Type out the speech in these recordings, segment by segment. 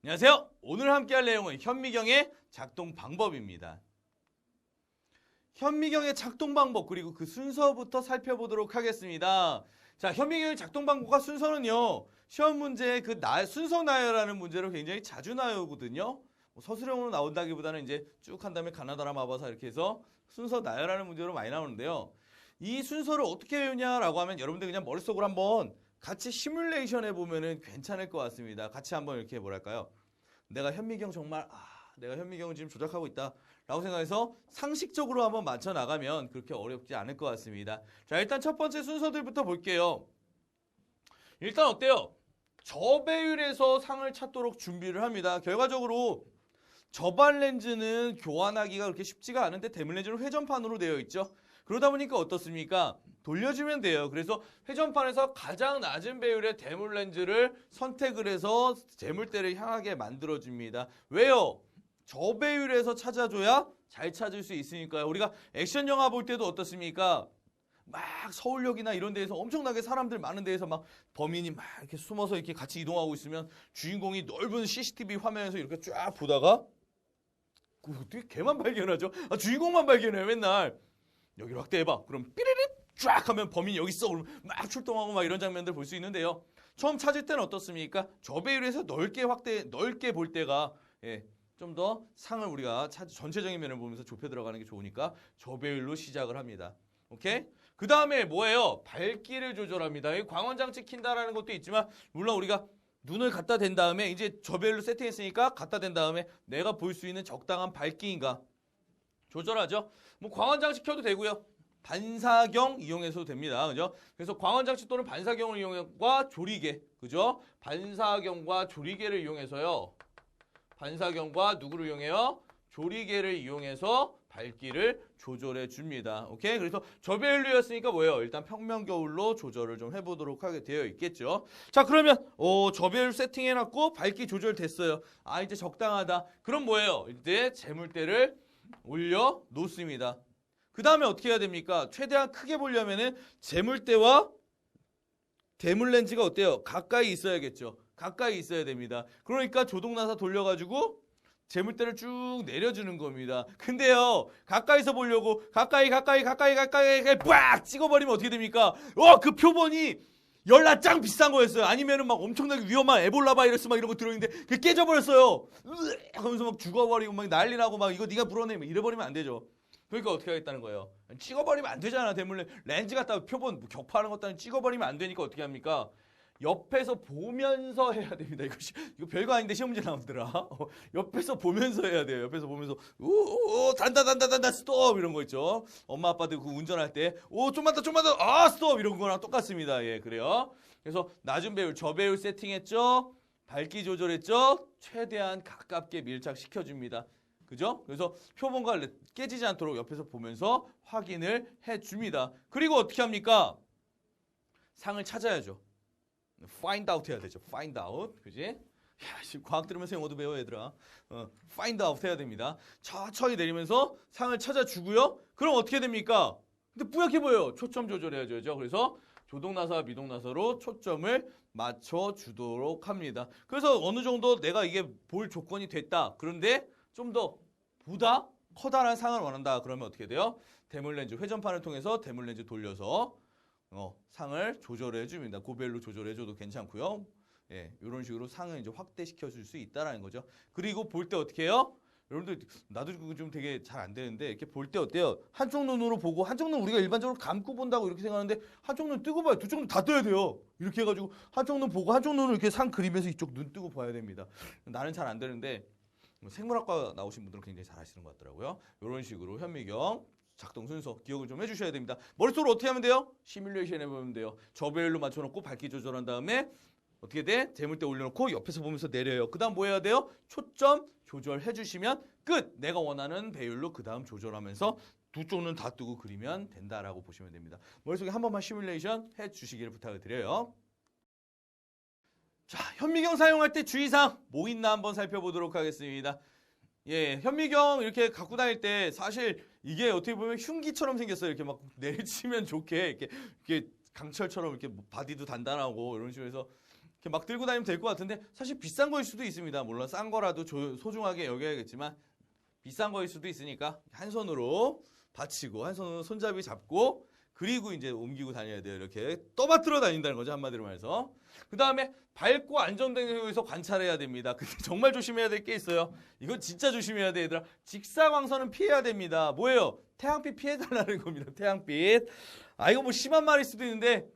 안녕하세요. 오늘 함께할 내용은 현미경의 작동 방법입니다. 현미경의 작동 방법 그리고 그 순서부터 살펴보도록 하겠습니다. 자, 현미경의 작동 방법과 순서는요. 시험 문제에 그 순서 나열하는 문제로 굉장히 자주 나오거든요. 서술형으로 나온다기보다는 이제 쭉 한 다음에 가나다라 마바사 이렇게 해서 순서 나열하는 문제로 많이 나오는데요. 이 순서를 어떻게 외우냐라고 하면 여러분들 그냥 머릿속으로 한번 같이 시뮬레이션 해보면은 괜찮을 것 같습니다. 같이 한번 이렇게 뭐랄까요. 내가 현미경 정말 내가 현미경을 지금 조작하고 있다 라고 생각해서 상식적으로 한번 맞춰 나가면 그렇게 어렵지 않을 것 같습니다. 자, 일단 첫 번째 순서들부터 볼게요. 일단 어때요? 저배율에서 상을 찾도록 준비를 합니다. 결과적으로 저반 렌즈는 교환하기가 그렇게 쉽지가 않은데 대물 렌즈는 회전판으로 되어 있죠. 그러다 보니까 어떻습니까? 돌려주면 돼요. 그래서 회전판에서 가장 낮은 배율의 대물 렌즈를 선택을 해서 재물대를 향하게 만들어줍니다. 왜요? 저배율에서 찾아줘야 잘 찾을 수 있으니까요. 우리가 액션 영화 볼 때도 어떻습니까? 막 서울역이나 이런 데에서 엄청나게 사람들 많은 데에서 막 범인이 막 이렇게 숨어서 이렇게 같이 이동하고 있으면 주인공이 넓은 CCTV 화면에서 이렇게 쫙 보다가 어떻게 걔만 발견하죠? 주인공만 발견해요 맨날. 여기로 확대해봐. 그럼 삐리릿 쫙 하면 범인이 여기 있어. 그럼 막 출동하고 막 이런 장면들 볼 수 있는데요. 처음 찾을 때는 어떻습니까? 저배율에서 넓게 볼 때가 좀 더 상을 우리가 전체적인 면을 보면서 좁혀 들어가는 게 좋으니까 저배율로 시작을 합니다. 오케이? 그 다음에 뭐예요? 밝기를 조절합니다. 이 광원장치 킨다라는 것도 있지만 물론 우리가 눈을 갖다 댄 다음에 이제 저배율로 세팅했으니까 갖다 댄 다음에 내가 볼 수 있는 적당한 밝기인가 조절하죠. 뭐 광원장치 켜도 되고요. 반사경 이용해서도 됩니다. 그죠? 그래서 광원장치 또는 반사경을 이용해서 조리개. 그죠? 반사경과 조리개를 이용해서요. 반사경과 누구를 이용해요? 조리개를 이용해서 밝기를 조절해 줍니다. 오케이? 그래서 저배율로였으니까 뭐예요? 일단 평면겨울로 조절을 좀 해보도록 하게 되어 있겠죠. 자, 그러면 저배율 세팅해놨고 밝기 조절됐어요. 이제 적당하다. 그럼 뭐예요? 이제 재물대를 올려 놓습니다. 그 다음에 어떻게 해야 됩니까? 최대한 크게 보려면은 재물대와 대물 렌즈가 어때요? 가까이 있어야겠죠. 가까이 있어야 됩니다. 그러니까 조동나사 돌려가지고 재물대를 쭉 내려주는 겁니다. 근데요, 가까이서 보려고 가까이 빡 찍어버리면 어떻게 됩니까? 그 표본이 열나 짱 비싼 거였어요. 아니면은 막 엄청나게 위험한 에볼라 바이러스 막 이런 거 들어있는데 그게 깨져버렸어요. 하면서 막 죽어버리고 막 난리 나고 막 이거 네가 불어내 이래버리면 안 되죠. 그러니까 어떻게 하겠다는 거예요? 찍어버리면 안 되잖아. 대물 렌즈 갖다 표본 격파하는 것도 찍어버리면 안 되니까 어떻게 합니까? 옆에서 보면서 해야 됩니다. 이거 별거 아닌데 시험 문제 나오더라. 옆에서 보면서 해야 돼요. 옆에서 보면서 단다 스톱 이런 거 있죠. 엄마 아빠들 그 운전할 때 좀만 더 스톱 이런 거랑 똑같습니다. 예, 그래요. 그래서 낮은 배율, 저배율 세팅했죠. 밝기 조절했죠. 최대한 가깝게 밀착시켜 줍니다. 그죠? 그래서 표본과 깨지지 않도록 옆에서 보면서 확인을 해 줍니다. 그리고 어떻게 합니까? 상을 찾아야죠. find out 해야 되죠. find out. 그지? 야, 지금 과학 들으면서 영어도 배워 얘들아. find out 해야 됩니다. 천천히 내리면서 상을 찾아주고요. 그럼 어떻게 됩니까? 근데 뿌옇게 보여요. 초점 조절해야죠. 그래서 조동나사와 미동나사로 초점을 맞춰주도록 합니다. 그래서 어느 정도 내가 이게 볼 조건이 됐다. 그런데 좀 더 보다 커다란 상을 원한다. 그러면 어떻게 돼요? 대물렌즈 회전판을 통해서 대물렌즈 돌려서 상을 조절해 줍니다. 고배율로 조절해 줘도 괜찮고요. 예, 이런 식으로 상을 이제 확대시켜 줄 수 있다라는 거죠. 그리고 볼 때 어떻게 해요? 여러분들 나도 그거 좀 되게 잘 안 되는데 이렇게 볼 때 어때요? 한쪽 눈으로 보고 한쪽 눈 우리가 일반적으로 감고 본다고 이렇게 생각하는데 한쪽 눈 뜨고 봐요. 두 쪽 눈 다 떠야 돼요. 이렇게 해가지고 한쪽 눈 보고 한쪽 눈을 이렇게 상 그리면서 이쪽 눈 뜨고 봐야 됩니다. 나는 잘 안 되는데 생물학과 나오신 분들은 굉장히 잘 하시는 것 같더라고요. 이런 식으로 현미경 작동 순서 기억을 좀 해주셔야 됩니다. 머릿속으로 어떻게 하면 돼요? 시뮬레이션 해보면 돼요. 저배율로 맞춰놓고 밝기 조절한 다음에 어떻게 돼? 재물대 올려놓고 옆에서 보면서 내려요. 그 다음 뭐 해야 돼요? 초점 조절해주시면 끝! 내가 원하는 배율로 그 다음 조절하면서 두 쪽은 다 뜨고 그리면 된다라고 보시면 됩니다. 머릿속에 한 번만 시뮬레이션 해주시기를 부탁을 드려요. 자, 현미경 사용할 때 주의사항 뭐 있나 한번 살펴보도록 하겠습니다. 예, 현미경 이렇게 갖고 다닐 때 사실 이게 어떻게 보면 흉기처럼 생겼어요. 이렇게 막 내리치면 좋게 이렇게 강철처럼 이렇게 바디도 단단하고 이런 식으로 해서 이렇게 막 들고 다니면 될 것 같은데 사실 비싼 거일 수도 있습니다. 물론 싼 거라도 소중하게 여겨야겠지만 비싼 거일 수도 있으니까 한 손으로 받치고 한 손으로 손잡이 잡고 그리고 이제 옮기고 다녀야 돼요. 이렇게 떠받들어 다닌다는 거죠. 한마디로 말해서. 그 다음에 밝고 안정된 곳에서 관찰해야 됩니다. 근데 정말 조심해야 될 게 있어요. 이건 진짜 조심해야 돼, 얘들아. 직사광선은 피해야 됩니다. 뭐예요? 태양빛 피해달라는 겁니다. 태양빛. 아, 이거 뭐 심한 말일 수도 있는데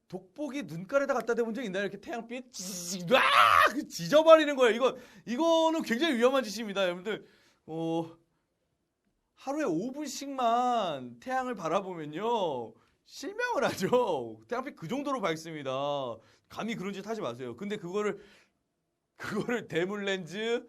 독복이 눈깔에다 갖다 대본 적 있나요? 이렇게 태양빛 지져버리는 거예요. 이거는 굉장히 위험한 짓입니다. 여러분들, 하루에 5분씩만 태양을 바라보면요. 실명을 하죠. 태양빛 그 정도로 밝습니다. 감히 그런 짓 하지 마세요. 근데 그거를 대물 렌즈,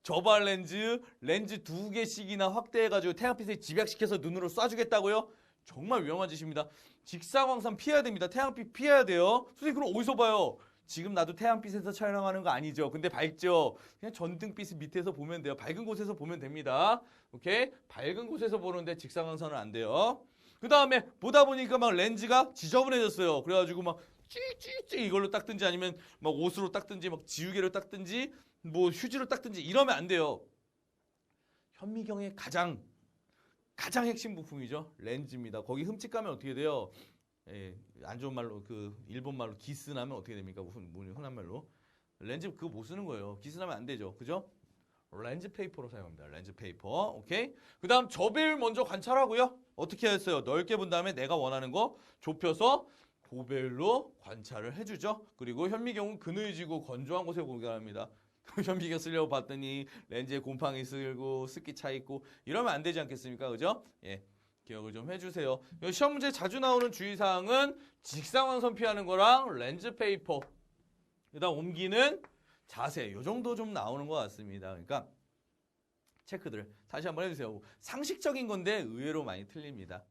저발 렌즈 2개씩이나 확대해가지고 태양빛을 집약시켜서 눈으로 쏴주겠다고요? 정말 위험한 짓입니다. 직사광선 피해야 됩니다. 태양빛 피해야 돼요. 선생님 그럼 어디서 봐요? 지금 나도 태양빛에서 촬영하는 거 아니죠. 근데 밝죠. 그냥 전등빛 밑에서 보면 돼요. 밝은 곳에서 보면 됩니다. 오케이? 밝은 곳에서 보는데 직사광선은 안 돼요. 그 다음에 보다 보니까 막 렌즈가 지저분해졌어요. 그래가지고 막 찌찌찌 이걸로 닦든지 아니면 막 옷으로 닦든지 막 지우개로 닦든지 뭐 휴지로 닦든지 이러면 안 돼요. 현미경의 가장 핵심 부품이죠. 렌즈입니다. 거기 흠집 가면 어떻게 돼요? 예, 안 좋은 말로 그 일본 말로 기스 나면 어떻게 됩니까? 흔한 말로 렌즈 그거 못 쓰는 거예요. 기스 나면 안 되죠. 그죠? 렌즈 페이퍼로 사용합니다. 렌즈 페이퍼. 오케이? 그다음 저배율 먼저 관찰하고요. 어떻게 했어요? 넓게 본 다음에 내가 원하는 거 좁혀서 고배율로 관찰을 해주죠. 그리고 현미경은 그늘지고 건조한 곳에 보게 합니다. 현미경 쓰려고 봤더니 렌즈에 곰팡이 쓸고 습기 차 있고 이러면 안 되지 않겠습니까? 그죠? 예. 기억을 좀 해주세요. 시험 문제 자주 나오는 주의사항은 직사광선 피하는 거랑 렌즈 페이퍼 그다음 옮기는 자세 요 정도 좀 나오는 것 같습니다. 그러니까 체크들 다시 한번 해주세요. 상식적인 건데 의외로 많이 틀립니다.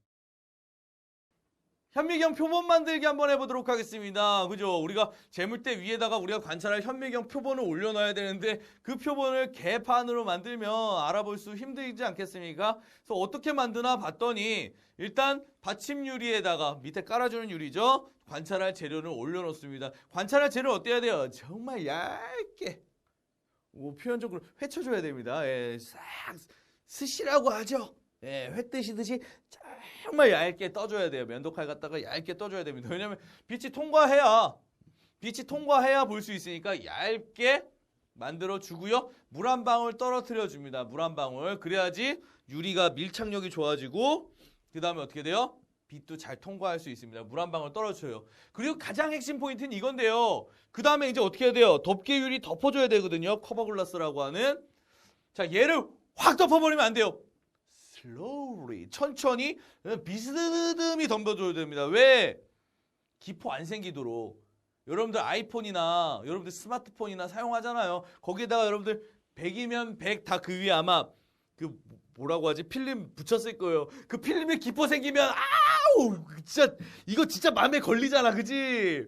현미경 표본 만들기 한번 해보도록 하겠습니다. 그죠? 우리가 재물대 위에다가 우리가 관찰할 현미경 표본을 올려놔야 되는데 그 표본을 개판으로 만들면 알아볼 수 힘들지 않겠습니까? 그래서 어떻게 만드나 봤더니 일단 받침 유리에다가 밑에 깔아주는 유리죠. 관찰할 재료를 올려놓습니다. 관찰할 재료 어때야 돼요? 정말 얇게 표현적으로 회쳐줘야 됩니다. 예, 싹 스시라고 하죠. 예, 회 뜨시듯이 정말 얇게 떠줘야 돼요. 면도칼 갖다가 얇게 떠줘야 됩니다. 왜냐면 빛이 통과해야 볼 수 있으니까 얇게 만들어 주고요. 물 한 방울 떨어뜨려 줍니다. 물 한 방울. 그래야지 유리가 밀착력이 좋아지고 그 다음에 어떻게 돼요? 빛도 잘 통과할 수 있습니다. 물 한 방울 떨어져요. 그리고 가장 핵심 포인트는 이건데요. 그 다음에 이제 어떻게 해야 돼요? 덮개 유리 덮어줘야 되거든요. 커버글라스라고 하는. 자, 얘를 확 덮어버리면 안 돼요. slowly 천천히 비스듬히 덤벼줘야 됩니다. 왜? 기포 안 생기도록. 여러분들 아이폰이나 여러분들 스마트폰이나 사용하잖아요. 거기에다가 여러분들 100이면 100 다 그 위에 아마 그 뭐라고 하지? 필름 붙였을 거예요. 그 필름에 기포 생기면 아우 진짜 이거 진짜 마음에 걸리잖아. 그지?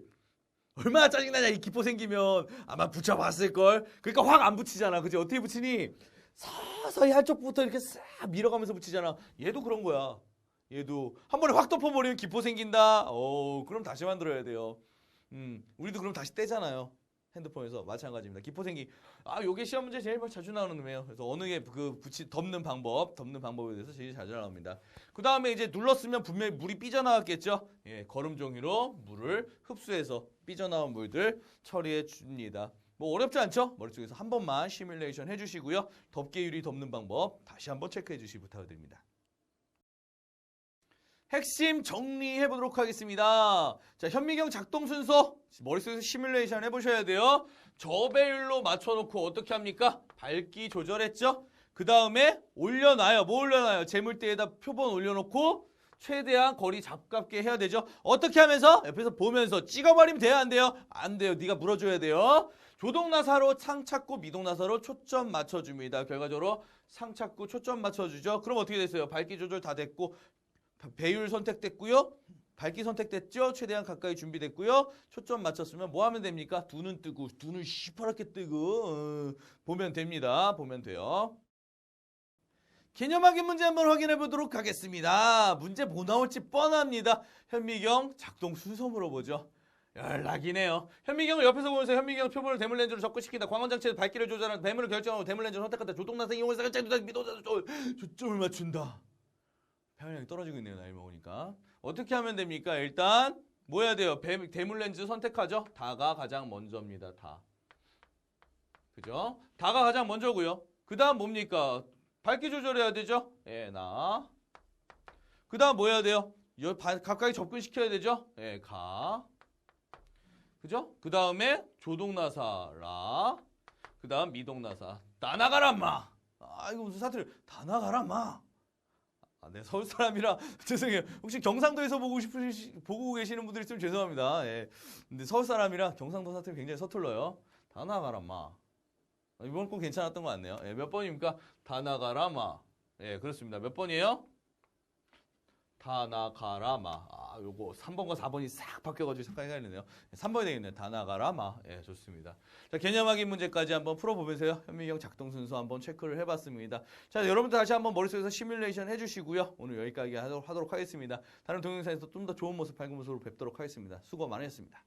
얼마나 짜증나냐 이 기포 생기면. 아마 붙여봤을걸. 그러니까 확 안 붙이잖아. 그지? 어떻게 붙이니? 서서히 한쪽부터 이렇게 싹 밀어가면서 붙이잖아. 얘도 그런 거야. 얘도 한 번에 확 덮어버리면 기포 생긴다. 그럼 다시 만들어야 돼요. 우리도 그럼 다시 떼잖아요. 핸드폰에서 마찬가지입니다. 기포 생기. 요게 시험 문제 제일 자주 나오는 놈이에요. 그래서 어느 게 그 덮는 방법에 대해서 제일 자주 나옵니다. 그 다음에 이제 눌렀으면 분명히 물이 삐져나왔겠죠. 예, 거름종이로 물을 흡수해서 삐져나온 물들 처리해 줍니다. 뭐 어렵지 않죠? 머릿속에서 한 번만 시뮬레이션 해주시고요. 덮개 유리 덮는 방법 다시 한번 체크해 주시기 부탁드립니다. 핵심 정리해 보도록 하겠습니다. 자, 현미경 작동 순서 머릿속에서 시뮬레이션 해보셔야 돼요. 저배율로 맞춰놓고 어떻게 합니까? 밝기 조절했죠? 그 다음에 올려놔요. 뭐 올려놔요? 재물대에다 표본 올려놓고 최대한 거리 가깝게 해야 되죠. 어떻게 하면서? 옆에서 보면서 찍어버리면 돼요? 안 돼요? 안 돼요. 네가 물어줘야 돼요. 조동나사로 상 찾고 미동나사로 초점 맞춰줍니다. 결과적으로 상 찾고 초점 맞춰주죠. 그럼 어떻게 됐어요? 밝기 조절 다 됐고 배율 선택됐고요. 밝기 선택됐죠. 최대한 가까이 준비됐고요. 초점 맞췄으면 뭐 하면 됩니까? 두 눈 뜨고 두 눈 시퍼렇게 뜨고 보면 됩니다. 보면 돼요. 개념 확인 문제 한번 확인해 보도록 하겠습니다. 문제 뭐 나올지 뻔합니다. 현미경 작동 순서 물어보죠. 연락이네요. 현미경을 옆에서 보면서 현미경 표본을 대물 렌즈로 접근시킨다. 광원장치에서 밝기를 조절하는 대물을 결정하고 대물 렌즈를 선택한다. 조동나사 이용해서 초점을 맞춘다. 폐활량이 떨어지고 있네요. 나이 먹으니까. 어떻게 하면 됩니까? 일단 뭐 해야 돼요? 대물 렌즈 선택하죠. 다가 가장 먼저입니다. 다. 그죠? 다가 가장 먼저고요. 그 다음 뭡니까? 밝기 조절해야 되죠? 예, 나. 그 다음 뭐 해야 돼요? 가까이 접근시켜야 되죠? 예, 가. 그죠? 그 다음에 조동나사, 라. 그 다음 미동나사. 다 나가라, 마! 아, 이거 무슨 사투리. 다 나가라, 마! 아, 네, 서울 사람이라 죄송해요. 혹시 경상도에서 보고 계시는 분들 있으면 죄송합니다. 예. 근데 서울 사람이라 경상도 사투리 굉장히 서툴러요. 다 나가라, 마. 이번 건 괜찮았던 것 같네요. 예, 몇 번입니까? 다 나가라, 마. 예, 그렇습니다. 몇 번이에요? 다 나가라, 마. 아, 요거 3번과 4번이 싹 바뀌어가지고 잠깐 헷갈리네요. 3번이 되겠네요. 다 나가라, 마. 예, 좋습니다. 자, 개념 확인 문제까지 한번 풀어보면서요. 현미경 작동 순서 한번 체크를 해봤습니다. 자, 여러분들 다시 한번 머릿속에서 시뮬레이션 해주시고요. 오늘 여기까지 하도록 하겠습니다. 다른 동영상에서 좀 더 좋은 모습, 밝은 모습으로 뵙도록 하겠습니다. 수고 많으셨습니다.